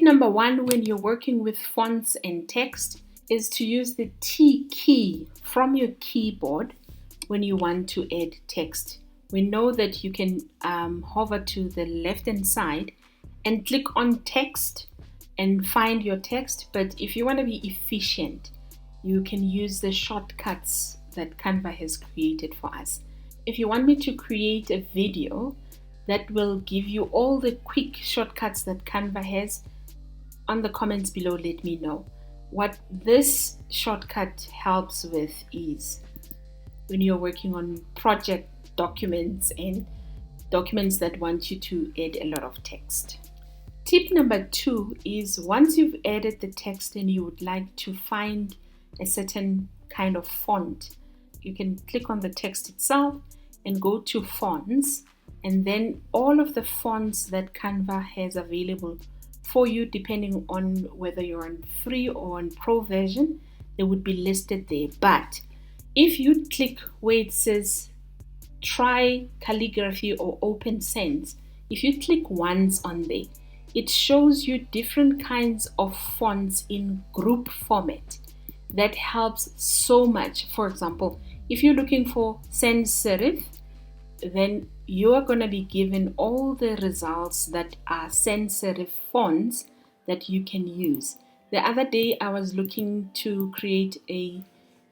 number one when you're working with fonts and text is to use the T key from your keyboard when you want to add text. We know that you can hover to the left hand side and click on text and find your text, but if you want to be efficient, you can use the shortcuts that Canva has created for us. If you want me to create a video that will give you all the quick shortcuts that Canva has, on the comments below let me know. What this shortcut helps with is when you're working on project documents and documents that want you to add a lot of text. Tip number 2 is once you've added the text and you would like to find a certain kind of font, you can click on the text itself and go to fonts, and then all of the fonts that Canva has available for you, depending on whether you're on free or on pro version, they would be listed there. But if you click where it says try calligraphy or open sans, if you click once on there, it shows you different kinds of fonts in group format. That helps so much. For example, if you're looking for sans serif, then you are going to be given all the results that are sans serif fonts that you can use. The other day I was looking to create a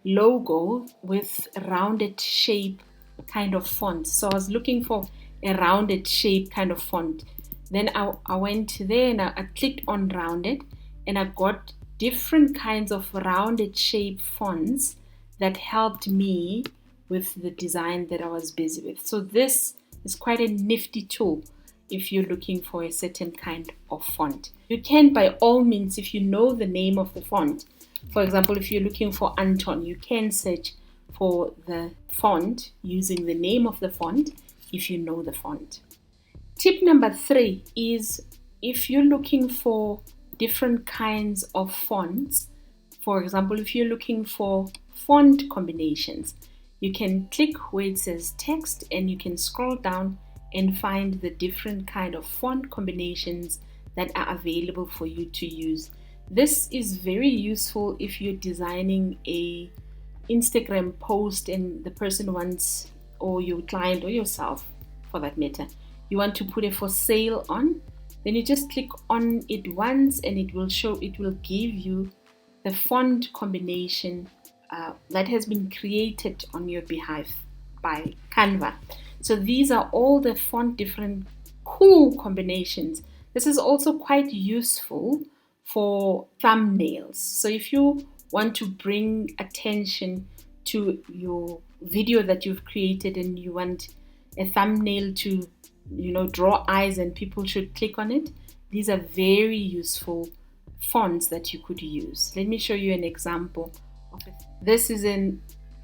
logo with a rounded shape kind of font. So I was looking for a rounded shape kind of font. Then I went there and I clicked on rounded, and I got different kinds of rounded shape fonts that helped me with the design that I was busy with. So this is quite a nifty tool if you're looking for a certain kind of font. You can, by all means, if you know the name of the font, for example, if you're looking for Anton, you can search for the font using the name of the font if you know the font. Tip number 3 is if you're looking for different kinds of fonts, for example, if you're looking for font combinations, you can click where it says text and you can scroll down and find the different kind of font combinations that are available for you to use. This is very useful if you're designing a Instagram post and the person wants, or your client or yourself for that matter, you want to put a for sale on, then you just click on it once and it will give you the font combination that has been created on your behalf by Canva. So these are all the different cool combinations. This is also quite useful for thumbnails. So if you want to bring attention to your video that you've created and you want a thumbnail to draw eyes and people should click on it, these are very useful fonts that you could use. Let me show you an example of it. This is an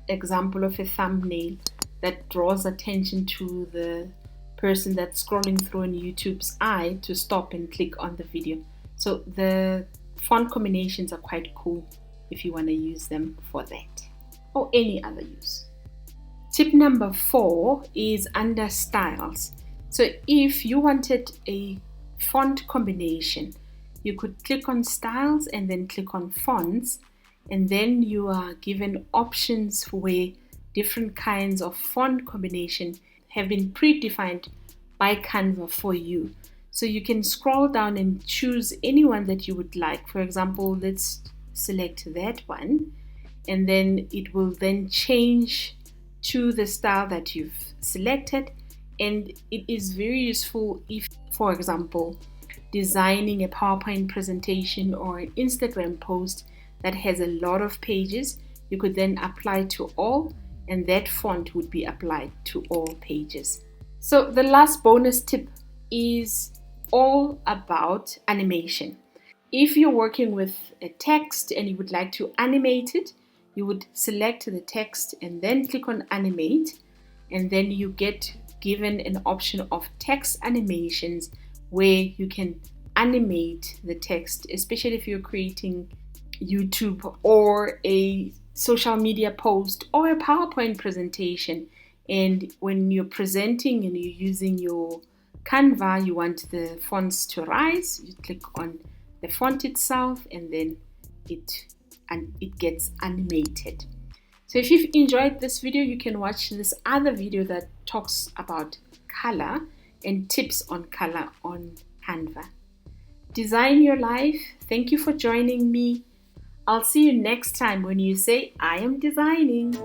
example of a thumbnail that draws attention to the person that's scrolling through on YouTube's eye to stop and click on the video. So the font combinations are quite cool if you want to use them for that or any other use. Tip number 4 is under styles. So if you wanted a font combination, you could click on styles and then click on fonts, and then you are given options where different kinds of font combination have been predefined by Canva for you. So you can scroll down and choose any one that you would like. For example, let's select that one, and then it will then change to the style that you've selected. And it is very useful if, for example, designing a PowerPoint presentation or an Instagram post that has a lot of pages, you could then apply to all, and that font would be applied to all pages. So the last bonus tip is all about animation. If you're working with a text and you would like to animate it, you would select the text and then click on animate, and then you get given an option of text animations where you can animate the text, especially if you're creating YouTube or a social media post or a PowerPoint presentation. And when you're presenting and you're using your Canva, you want the fonts to rise, you click on the font itself, and then it gets animated. So if you've enjoyed this video, you can watch this other video that talks about color and tips on color on Canva. Design your life. Thank you for joining me. I'll see you next time when you say, I am designing.